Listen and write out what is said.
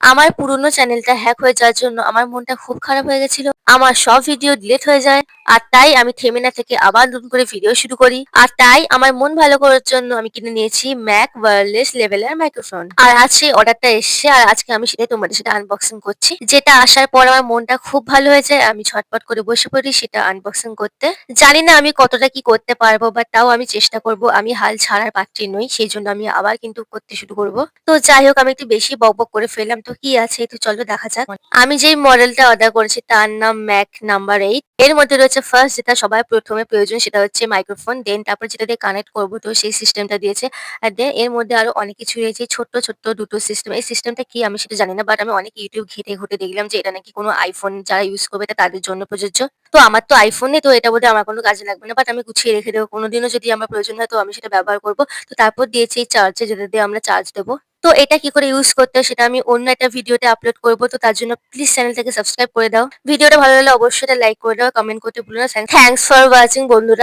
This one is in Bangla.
আমার পুরনো চ্যানেলটা হ্যাক হয়ে যাওয়ার জন্য আমার মনটা খুব খারাপ হয়ে গেছিল। আমার সব ভিডিও ডিলিট হয়ে যায়। আর তাই আমি থেমে না থেকে আবার নতুন করে ভিডিও শুরু করি। আর তাই আমার মন ভালো করার জন্য আমি কিনে নিয়েছি ম্যাক ওয়্যারলেস লেভেলের মাইক্রোফোন। আর আজ সেই অর্ডারটা এসছে আর আজকে আমি সেটাই তোমাদের সাথে আনবক্সিং করছি। যেটা আসার পর আমার মনটা খুব ভালো হয়ে যায়। আমি ঝটপট করে বসে পড়ি সেটা আনবক্সিং করতে। জানি না আমি কতটা কি করতে পারবো বাট তাও আমি চেষ্টা করব। আমি হাল ছাড়ার পাত্রী নই। সেইজন্য আমি আবার কিন্তু করতে শুরু করব। তো যাই হোক আমি একটু বেশি বকবক করে ফেললাম। তো কি আছে তো চলো দেখা যাক। আমি যেই মডেলটা অর্ডার করেছি তার নাম ম্যাক নাম্বার 8। এর মধ্যে রয়েছে ফার্স্ট যেটা সবার প্রথমে প্রয়োজন সেটা হচ্ছে মাইক্রোফোন। দেন তারপর যেটা দিয়ে কানেক্ট করব তো সেই সিস্টেমটা দিয়েছে। আর দেন এর মধ্যে আরো অনেক কিছু রয়েছে ছোট্ট, ছোট্ট দুটো সিস্টেম। এই সিস্টেমটা কি আমি সেটা জানি না। বাট আমি অনেক YouTube ঘেঁটে ঘুঁটে দেখলাম যে এটা নাকি কোনো iPhone যারা ইউজ করবে এটা তাদের জন্য প্রযোজ্য। তো আমার তো iPhone নেই তো এটা বোধহয় আমার কোনো কাজে লাগবে না। বাট আমি গুছিয়ে রেখে দেবো। কোনোদিনও যদি আমার প্রয়োজন হয় তো আমি সেটা ব্যবহার করব। তো তারপর দিয়েছে এই চার্জার যেটা দিয়ে আমরা চার্জ দেব। তো এটা কি করে ইউজ করতে হয় সেটা আমি অন্য একটা ভিডিওতে আপলোড করব। তো তার জন্য প্লিজ চ্যানেলটাকে সাবস্ক্রাইব করে দাও। ভিডিওটা ভালো লাগলে অবশ্যই এটা লাইক করে দাও, কমেন্ট করতে ভুলো না। থ্যাংকস ফর ওয়াচিং বন্ধুরা।